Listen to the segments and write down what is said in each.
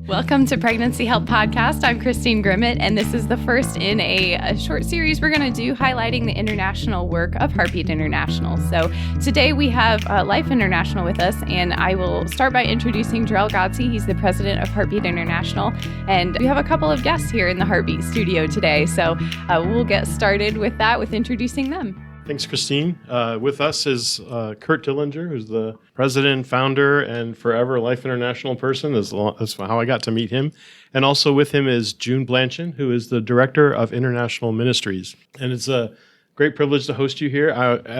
Welcome to Pregnancy Health Podcast. I'm Christine Grimmett, and this is the first in a short series we're going to do highlighting the international work of Heartbeat International. So today we have Life International with us, and I will start by introducing Jarrell Godsey. He's the president of Heartbeat International, and we have a couple of guests here in the Heartbeat studio today. So we'll get started with that, with introducing them. Thanks, Christine. With us is Kurt Dillinger, who's the president, founder, and forever Life International person. That's how I got to meet him. And also with him is June Blanchin, who is the director of International Ministries. And it's a great privilege to host you here.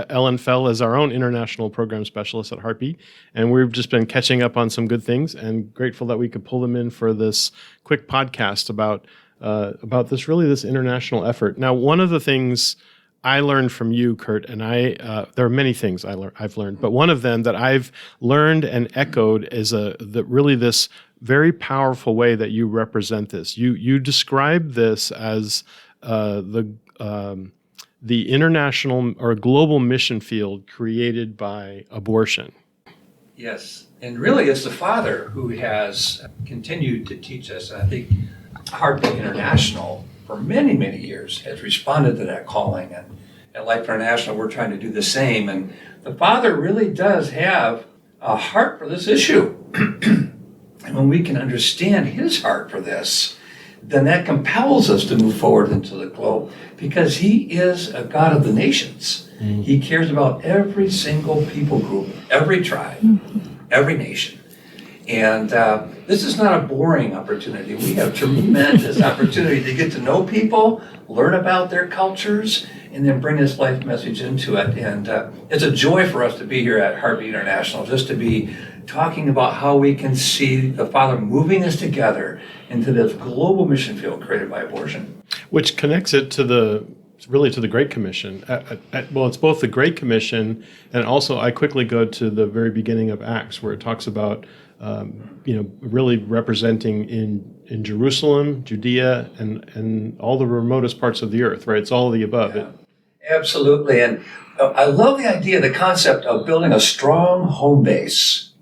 Ellen Fell is our own international program specialist at Heartbeat, and we've just been catching up on some good things and grateful that we could pull them in for this quick podcast about this international effort. Now, one of the things I learned from you, Kurt, and there are many things I've learned, but one of them that I've learned and echoed is really this very powerful way that you represent this. You describe this as the international or global mission field created by abortion. Yes, and really it's the Father who has continued to teach us. And I think Heartbeat International for many, many years has responded to that calling. And at Life International, we're trying to do the same. And the Father really does have a heart for this issue. And when we can understand his heart for this, then that compels us to move forward into the globe, because he is a God of the nations. Mm-hmm. He cares about every single people group, every tribe, every nation. And this is not a boring opportunity. We have tremendous opportunity to get to know people, learn about their cultures, and then bring this life message into it. And it's a joy for us to be here at Heartbeat International, just to be talking about how we can see the Father moving us together into this global mission field created by abortion. Which connects it to the Great Commission. Well, it's both the Great Commission, and also I quickly go to the very beginning of Acts, where it talks about really representing in Jerusalem, Judea, and all the remotest parts of the earth, right? It's all of the above. Yeah, absolutely. And I love the idea, the concept of building a strong home base.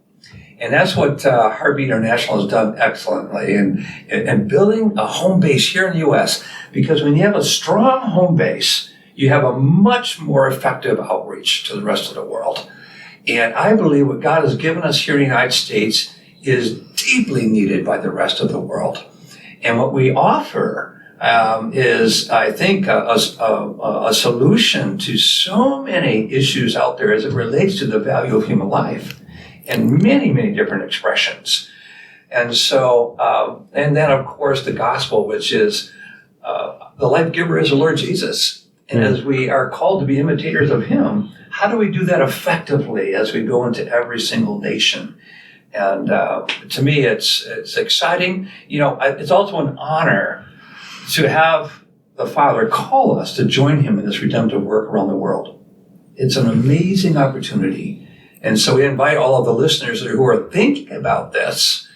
And that's what Heartbeat International has done excellently, and building a home base here in the U.S. Because when you have a strong home base, you have a much more effective outreach to the rest of the world. And I believe what God has given us here in the United States is deeply needed by the rest of the world. And what we offer is, I think, a solution to so many issues out there as it relates to the value of human life in many, many different expressions. And so, and then, of course, the gospel, which is the life giver is the Lord Jesus. And as we are called to be imitators of him, how do we do that effectively as we go into every single nation? And to me, it's exciting. It's also an honor to have the Father call us to join him in this redemptive work around the world. It's an amazing opportunity. And so we invite all of the listeners who are thinking about this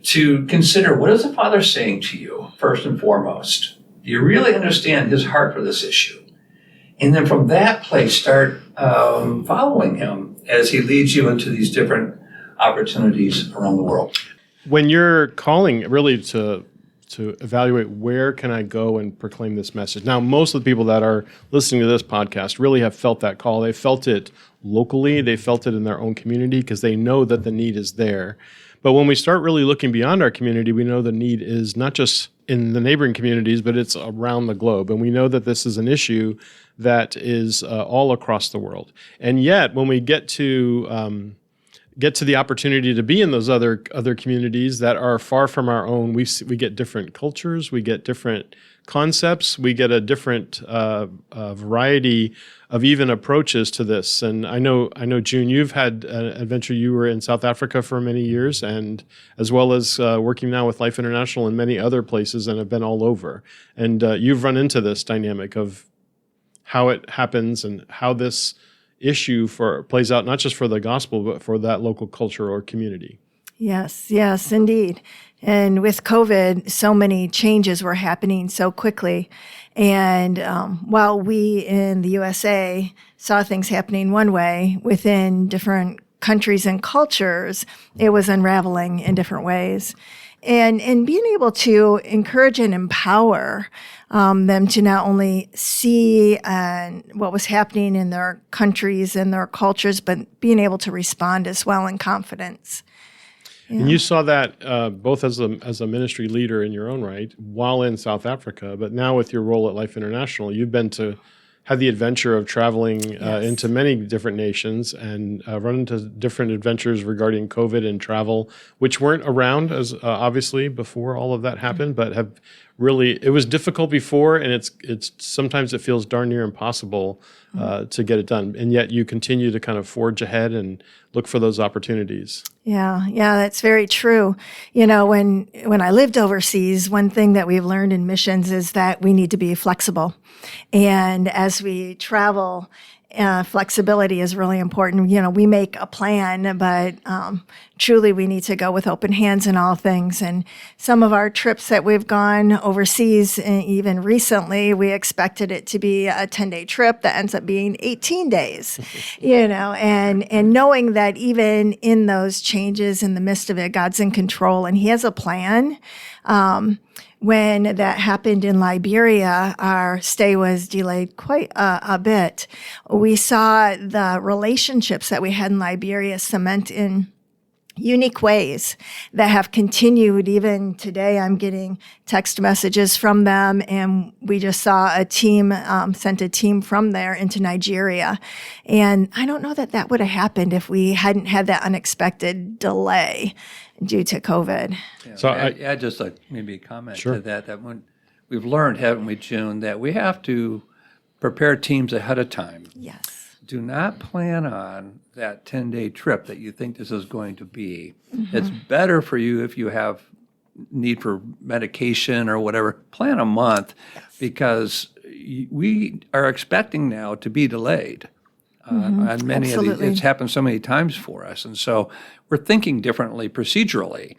to consider, what is the Father saying to you, first and foremost? Do you really understand his heart for this issue? And then from that place, start following him as he leads you into these different opportunities around the world. When you're calling really to evaluate where can I go and proclaim this message. Now, most of the people that are listening to this podcast really have felt that call. They felt it locally. They felt it in their own community because they know that the need is there. But when we start really looking beyond our community, we know the need is not just in the neighboring communities, but it's around the globe. And we know that this is an issue that is all across the world. And yet, when we get to the opportunity to be in those other communities that are far from our own, we get different cultures, we get different concepts, we get a different variety of even approaches to this. And I know, June, you've had an adventure. You were in South Africa for many years, and as well as working now with Life International in many other places, and have been all over. And you've run into this dynamic of how it happens and how this issue plays out, not just for the gospel, but for that local culture or community. Yes, indeed. And with COVID, so many changes were happening so quickly. And while we in the USA saw things happening one way, within different countries and cultures, it was unraveling in different ways. And being able to encourage and empower them to not only see what was happening in their countries and their cultures, but being able to respond as well in confidence. Yeah. And you saw that both as a ministry leader in your own right while in South Africa, but now with your role at Life International, you've been to had the adventure of traveling into many different nations and run into different adventures regarding COVID and travel, which weren't around as obviously before all of that happened, but have really, it was difficult before, and it's sometimes it feels darn near impossible to get it done. And yet you continue to kind of forge ahead and look for those opportunities. Yeah, that's very true. You know, when I lived overseas, one thing that we've learned in missions is that we need to be flexible. And as we travel, flexibility is really important. You know, we make a plan, but truly we need to go with open hands in all things. And some of our trips that we've gone overseas, even recently, we expected it to be a 10-day trip that ends up being 18 days, you know, and knowing that even in those changes, in the midst of it, God's in control and He has a plan. When that happened in Liberia, our stay was delayed quite a bit. We saw the relationships that we had in Liberia cement in unique ways that have continued. Even today, I'm getting text messages from them, and we just saw a team, sent a team from there into Nigeria. And I don't know that would have happened if we hadn't had that unexpected delay due to COVID. Yeah, So I add just maybe a comment Sure. to that when we've learned, haven't we, June, that we have to prepare teams ahead of time. Yes. Do not plan on that 10-day trip that you think this is going to be. It's better for you if you have need for medication or whatever. Plan a month because we are expecting now to be delayed. On many of Absolutely. these, it's happened so many times for us. And so we're thinking differently procedurally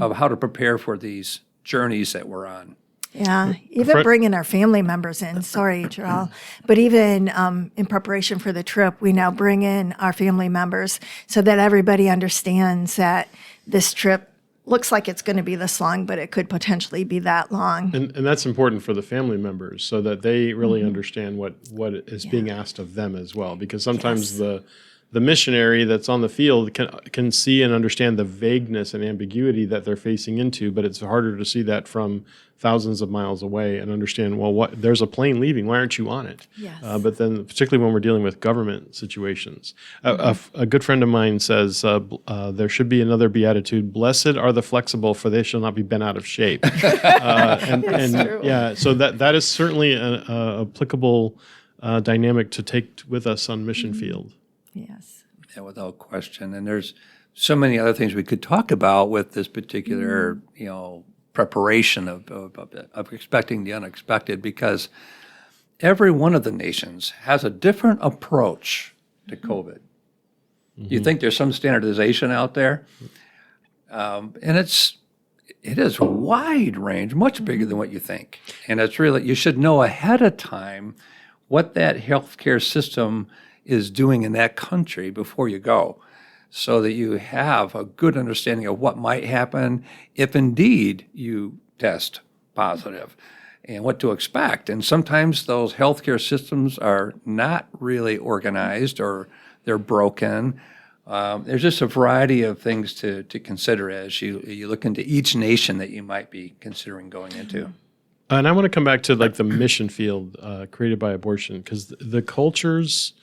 of how to prepare for these journeys that we're on. Yeah, even bringing our family members in. Sorry, Terrell. But even in preparation for the trip, we now bring in our family members so that everybody understands that this trip looks like it's going to be this long, but it could potentially be that long. And that's important for the family members so that they really understand what is being asked of them as well. Because sometimes the missionary that's on the field can see and understand the vagueness and ambiguity that they're facing into, but it's harder to see that from thousands of miles away and understand, well, there's a plane leaving. Why aren't you on it? Yes. But then particularly when we're dealing with government situations. A good friend of mine says there should be another beatitude, blessed are the flexible, for they shall not be bent out of shape. True. Yeah, so that is certainly an applicable dynamic to take with us on mission field. Yes. Yeah, without question. And there's so many other things we could talk about with this particular, preparation of expecting the unexpected, because every one of the nations has a different approach to COVID. You think there's some standardization out there? And it is a wide range, much bigger than what you think. And it's really, you should know ahead of time what that healthcare system is doing in that country before you go, so that you have a good understanding of what might happen if indeed you test positive and what to expect. And sometimes those healthcare systems are not really organized or they're broken. There's just a variety of things to consider as you look into each nation that you might be considering going into. And I want to come back to like the mission field created by abortion, because the cultures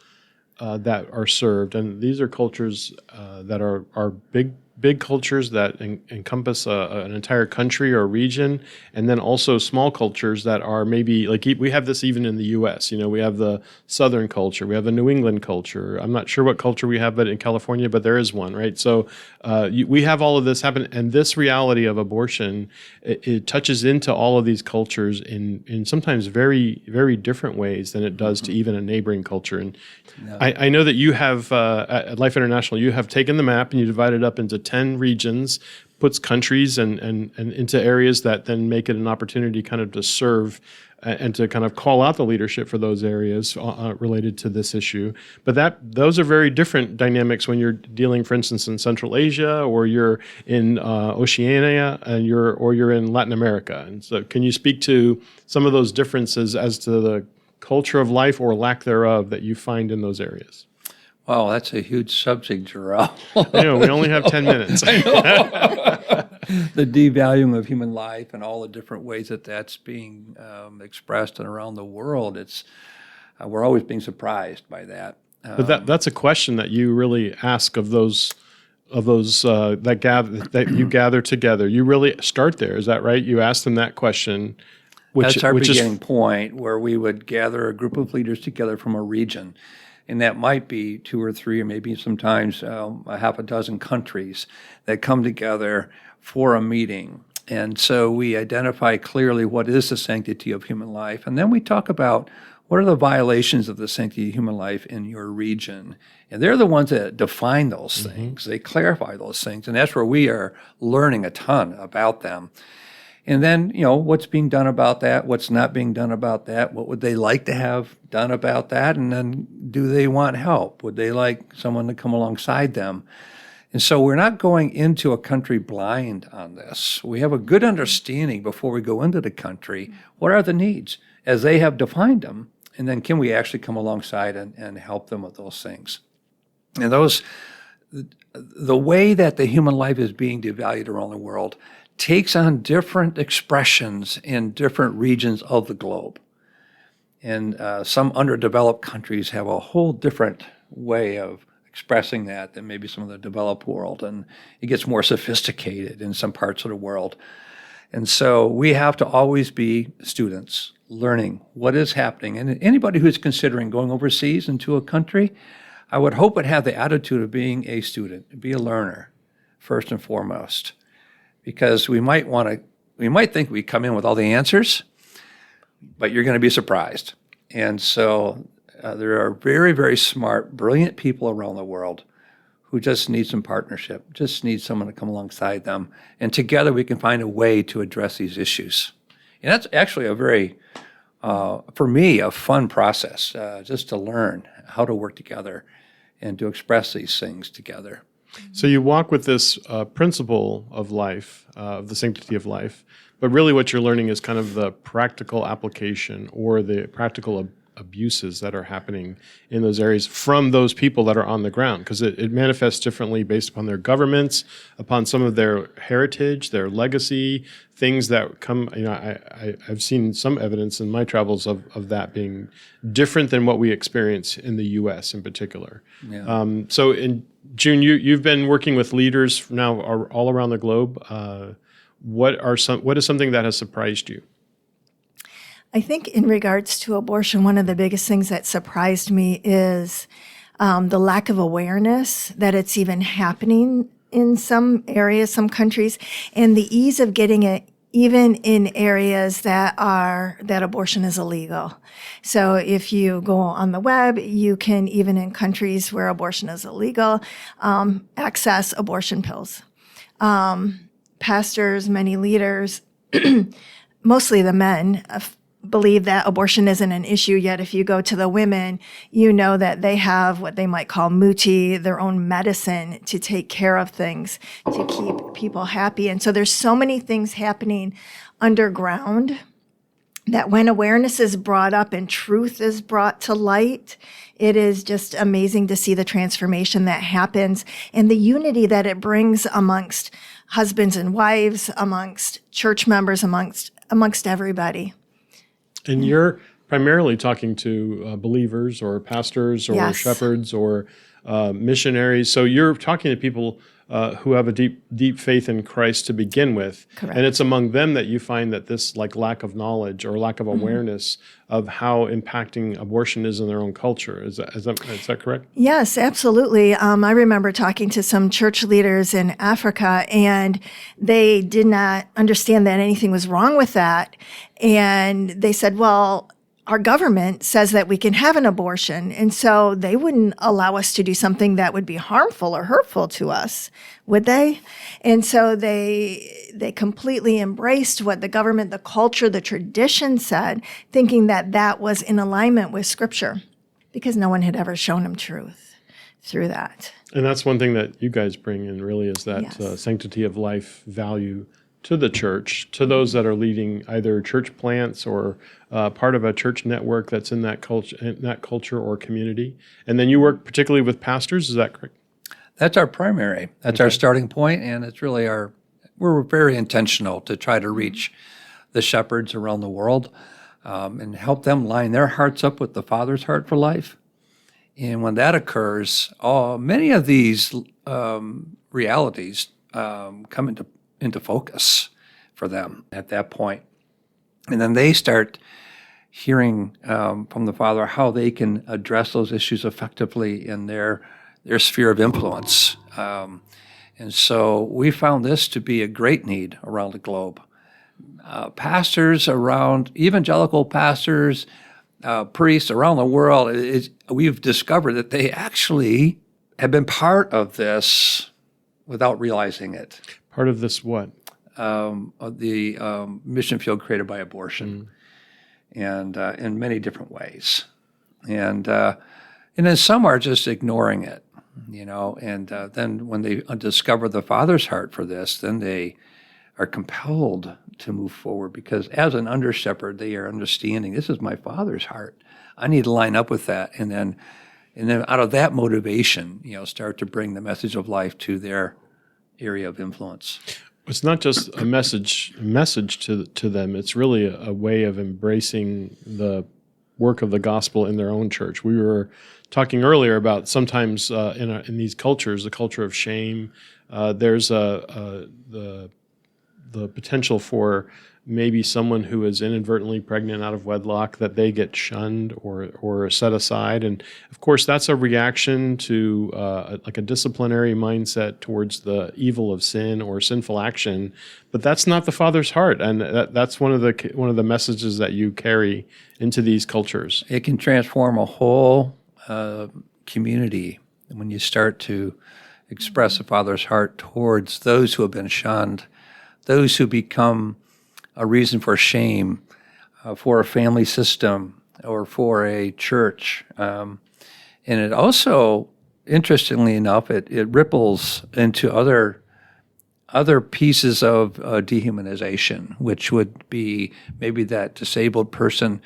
that are served, and these are cultures that are big cultures that encompass an entire country or region, and then also small cultures that are maybe like we have this even in the U.S. We have the Southern culture, we have the New England culture. I'm not sure what culture we have, but in California, but there is one, right? So we have all of this happen, and this reality of abortion it touches into all of these cultures in sometimes very, very different ways than it does to even a neighboring culture. And I know that you have at Life International, you have taken the map and you divided it up into 10 regions, puts countries and into areas that then make it an opportunity kind of to serve and to kind of call out the leadership for those areas related to this issue. But those are very different dynamics when you're dealing, for instance, in Central Asia, or you're in Oceania, and you're in Latin America. And so can you speak to some of those differences as to the culture of life or lack thereof that you find in those areas? Wow, that's a huge subject, Jarrell. I know, we only have 10 minutes. The devaluing of human life and all the different ways that that's being expressed and around the world. We're always being surprised by that. But that's a question that you really ask of those that you gather together. You really start there. Is that right? You ask them that question. That's our beginning point, where we would gather a group of leaders together from a region. And that might be 2 or 3, or maybe sometimes a half a dozen countries that come together for a meeting. And so we identify clearly what is the sanctity of human life. And then we talk about what are the violations of the sanctity of human life in your region. And they're the ones that define those things. They clarify those things. And that's where we are learning a ton about them. And then, what's being done about that, what's not being done about that, what would they like to have done about that, and then do they want help? Would they like someone to come alongside them? And so we're not going into a country blind on this. We have a good understanding before we go into the country, what are the needs as they have defined them, and then can we actually come alongside and help them with those things? And the way that the human life is being devalued around the world takes on different expressions in different regions of the globe. And some underdeveloped countries have a whole different way of expressing that than maybe some of the developed world. And it gets more sophisticated in some parts of the world. And so we have to always be students, learning what is happening. And anybody who's considering going overseas into a country, I would hope would have the attitude of being a student, be a learner, first and foremost. Because we might think we come in with all the answers, but you're going to be surprised. And so there are very, very smart, brilliant people around the world who just need some partnership, just need someone to come alongside them. And together we can find a way to address these issues. And that's actually a very, for me, a fun process, just to learn how to work together and to express these things together. So you walk with this principle of life, of the sanctity of life, but really what you're learning is kind of the practical application or the practical abuses that are happening in those areas from those people that are on the ground, because it manifests differently based upon their governments, upon some of their heritage, their legacy, things that come, I've seen some evidence in my travels of that being different than what we experience in the U.S. in particular. Yeah. So in June, you've been working with leaders now all around the globe. What is something that has surprised you? I think in regards to abortion, one of the biggest things that surprised me is the lack of awareness that it's even happening in some areas, some countries, and the ease of getting it even in areas that abortion is illegal. So if you go on the web, you can, even in countries where abortion is illegal, access abortion pills. Pastors, many leaders, mostly the men, believe that abortion isn't an issue, yet if you go to the women, you know that they have what they might call muti, their own medicine to take care of things, to keep people happy. And so there's so many things happening underground that when awareness is brought up and truth is brought to light, it is just amazing to see the transformation that happens and the unity that it brings amongst husbands and wives, amongst church members, amongst everybody. And you're primarily talking to believers or pastors or Yes. shepherds or missionaries. So you're talking to people who have a deep faith in Christ to begin with. Correct. And it's among them that you find that this lack of knowledge or lack of awareness of how impacting abortion is in their own culture. Is that correct? Yes, absolutely. I remember talking to some church leaders in Africa, and they did not understand that anything was wrong with that. And they said, well, our government says that we can have an abortion, and so they wouldn't allow us to do something that would be harmful or hurtful to us, would they? And so they completely embraced what the government, the culture, the tradition said, thinking that that was in alignment with Scripture, because no one had ever shown them truth through that. And that's one thing that you guys bring in really is that Yes. sanctity of life value to the church, to those that are leading either church plants or part of a church network that's in that culture or community. And then you work particularly with pastors, is that correct? That's our primary. That's our starting point, and it's really we're very intentional to try to reach the shepherds around the world and help them line their hearts up with the Father's heart for life. And when that occurs, many of these realities come into focus for them at that point. And then they start hearing from the Father how they can address those issues effectively in their sphere of influence. And so we found this to be a great need around the globe. Pastors around, evangelical pastors, priests around the world, we've discovered that they actually have been part of this without realizing it. Part of this what? Of the mission field created by abortion, and in many different ways. And then some are just ignoring it, and then when they discover the Father's heart for this, then they are compelled to move forward, because as an under shepherd, they are understanding this is my Father's heart. I need to line up with that, and then out of that motivation, start to bring the message of life to their area of influence. It's not just a message to them. It's really a way of embracing the work of the gospel in their own church. We were talking earlier about sometimes in these cultures, the culture of shame, there's the potential for maybe someone who is inadvertently pregnant out of wedlock, that they get shunned or set aside. And of course, that's a reaction to like a disciplinary mindset towards the evil of sin or sinful action. But that's not the Father's heart. And that's one of the messages that you carry into these cultures. It can transform a whole community when you start to express the Father's heart towards those who have been shunned, those who become a reason for shame for a family system or for a church. And it also, interestingly enough, it ripples into other pieces of dehumanization, which would be maybe that disabled person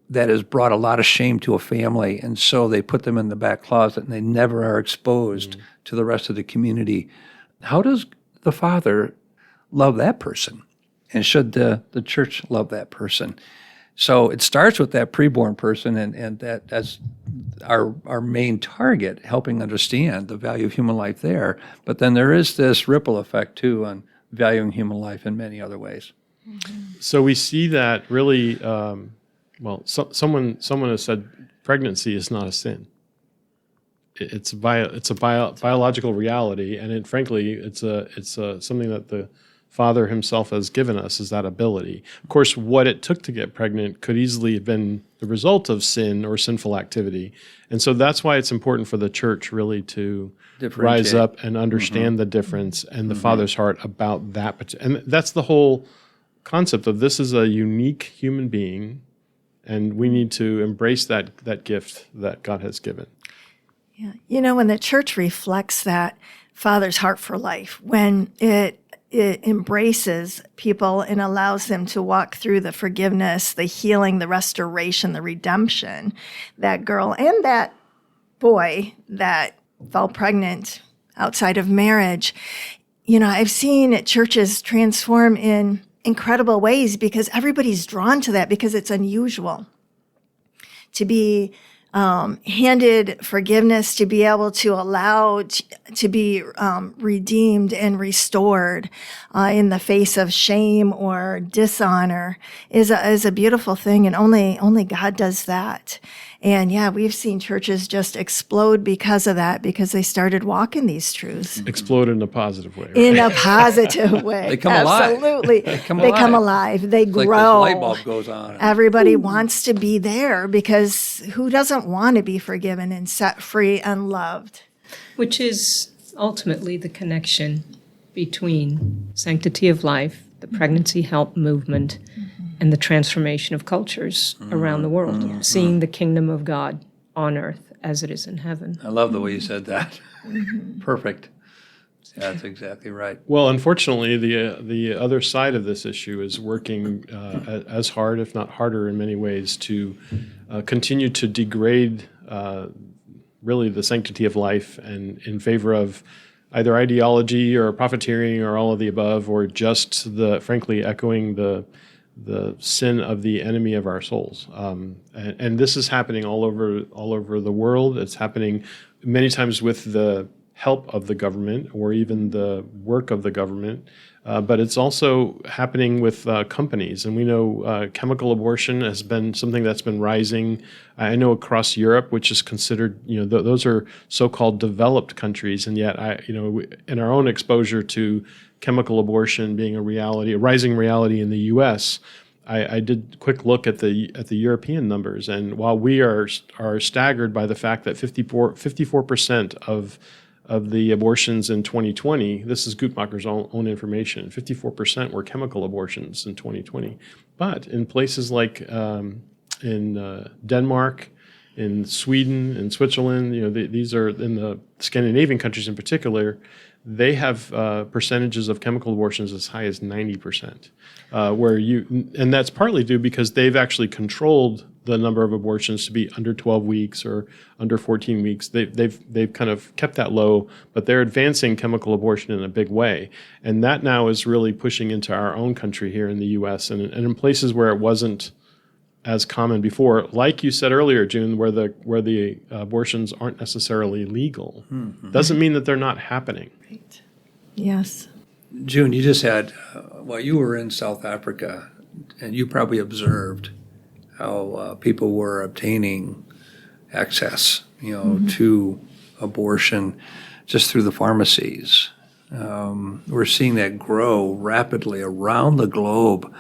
that has brought a lot of shame to a family, and so they put them in the back closet and they never are exposed to the rest of the community. How does the Father love that person? And should the church love that person? So it starts with that preborn person, and that's our main target, helping understand the value of human life there. But then there is this ripple effect, too, on valuing human life in many other ways. So we see that really, someone has said pregnancy is not a sin. It's a biological reality, and frankly, it's something that the Father himself has given us, is that ability. Of course, what it took to get pregnant could easily have been the result of sin or sinful activity. And so that's why it's important for the church really to rise up and understand the difference and the Father's heart about that. And that's the whole concept of this is a unique human being, and we need to embrace that gift that God has given. Yeah. When the church reflects that Father's heart for life, when it embraces people and allows them to walk through the forgiveness, the healing, the restoration, the redemption, that girl and that boy that fell pregnant outside of marriage. I've seen churches transform in incredible ways because everybody's drawn to that, because it's unusual to be handed forgiveness, to be able to allow to be redeemed and restored in the face of shame or dishonor is a beautiful thing, and only God does that. And yeah, we've seen churches just explode because of that, because they started walking these truths Explode in a positive way. Right? in a positive way. They come alive. Absolutely. They come They come alive. alive. They It's like grow. this light bulb goes on. And Everybody wants to be there, because who doesn't want to be forgiven and set free and loved? Which is ultimately the connection between sanctity of life, the pregnancy help movement, and the transformation of cultures around the world, seeing the kingdom of God on earth as it is in heaven. I love the way you said that. Perfect. Yeah, that's exactly right. Well, unfortunately, the other side of this issue is working as hard, if not harder, in many ways, to continue to degrade really the sanctity of life, and in favor of either ideology or profiteering or all of the above, or just frankly echoing the sin of the enemy of our souls. And this is happening all over the world. It's happening many times with the help of the government or even the work of the government. But it's also happening with companies. And we know chemical abortion has been something that's been rising. I know across Europe, which is considered, those are so-called developed countries. And yet, in our own exposure to chemical abortion being a rising reality in the U.S., I did a quick look at the European numbers. And while we are staggered by the fact that 54% of the abortions in 2020, this is Guttmacher's own information, 54% were chemical abortions in 2020. But in places like in Denmark, in Sweden, in Switzerland, these are in the Scandinavian countries in particular, they have percentages of chemical abortions as high as 90%. And that's partly due because they've actually controlled the number of abortions to be under 12 weeks or under 14 weeks. They've kind of kept that low, but they're advancing chemical abortion in a big way. And that now is really pushing into our own country here in the U.S. and in places where it wasn't as common before, like you said earlier, June, where the abortions aren't necessarily legal. Mm-hmm. Doesn't mean that they're not happening. Right. Yes. June, you just had, you were in South Africa, and you probably observed how people were obtaining access, to abortion just through the pharmacies. We're seeing that grow rapidly around the globe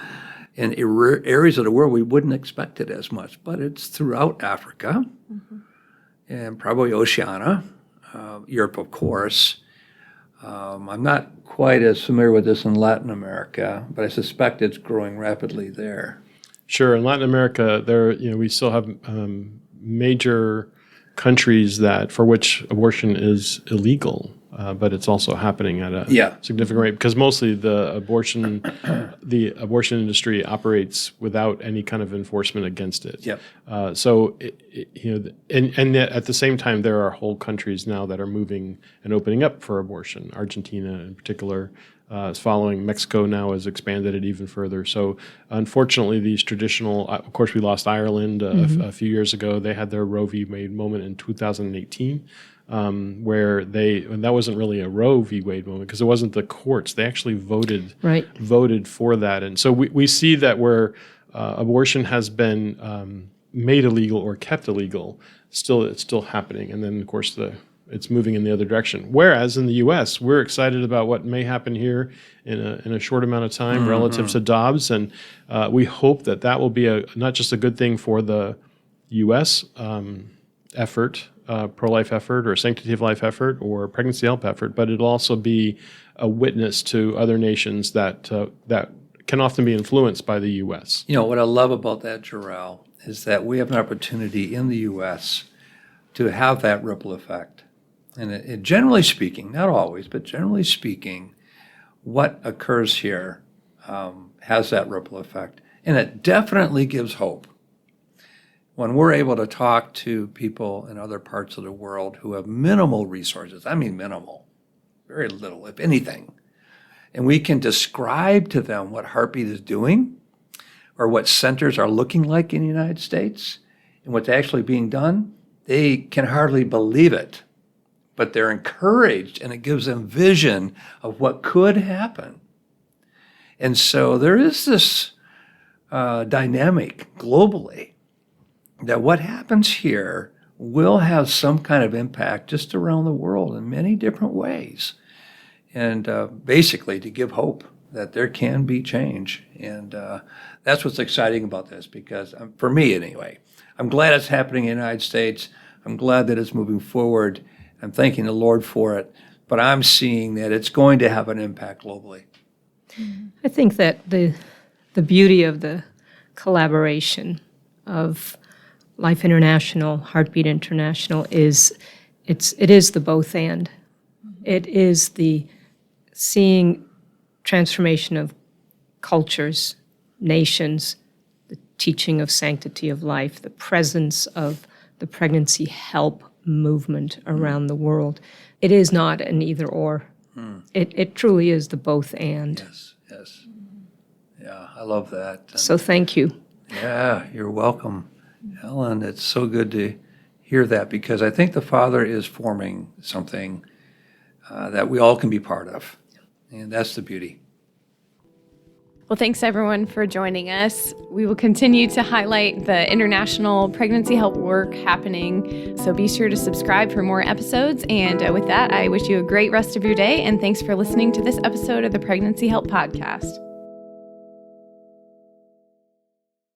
in areas of the world we wouldn't expect it as much, but it's throughout Africa and probably Oceania, Europe, of course. I'm not quite as familiar with this in Latin America, but I suspect it's growing rapidly there. Sure. In Latin America, we still have major countries for which abortion is illegal, but it's also happening at a significant rate because mostly the abortion industry operates without any kind of enforcement against it. Yep. And yet at the same time, there are whole countries now that are moving and opening up for abortion. Argentina, in particular, is following. Mexico now has expanded it even further. So unfortunately, these traditional, of course, we lost Ireland a few years ago. They had their Roe v. Wade moment in 2018, where that wasn't really a Roe v. Wade moment because it wasn't the courts. They actually voted for that. And so we see that where abortion has been made illegal or kept illegal, it's still happening. And then, of course, it's moving in the other direction. Whereas in the U.S., we're excited about what may happen here in a short amount of time relative to Dobbs, and we hope that will be not just a good thing for the U.S. Effort, pro-life effort, or sanctity of life effort, or pregnancy help effort, but it'll also be a witness to other nations that can often be influenced by the U.S. What I love about that, Jarrell, is that we have an opportunity in the U.S. to have that ripple effect. And generally speaking, not always, but generally speaking, what occurs here has that ripple effect. And it definitely gives hope. When we're able to talk to people in other parts of the world who have minimal resources, I mean minimal, very little, if anything, and we can describe to them what Heartbeat is doing or what centers are looking like in the United States and what's actually being done, they can hardly believe it. But they're encouraged, and it gives them vision of what could happen. And so there is this dynamic globally that what happens here will have some kind of impact just around the world in many different ways. And basically to give hope that there can be change. And that's what's exciting about this, because for me anyway, I'm glad it's happening in the United States. I'm glad that it's moving forward. I'm thanking the Lord for it. But I'm seeing that it's going to have an impact globally. I think that the beauty of the collaboration of Life International, Heartbeat International it is the both and. It is the seeing transformation of cultures, nations, the teaching of sanctity of life, the presence of the pregnancy help movement around the world. It is not an either or. It truly is the both and. Yes. Yeah, I love that. And so thank you. Yeah, you're welcome, Ellen. It's so good to hear that, because I think the Father is forming something that we all can be part of. And that's the beauty. Well, thanks everyone for joining us. We will continue to highlight the international pregnancy help work happening. So be sure to subscribe for more episodes. And with that, I wish you a great rest of your day. And thanks for listening to this episode of the Pregnancy Help Podcast.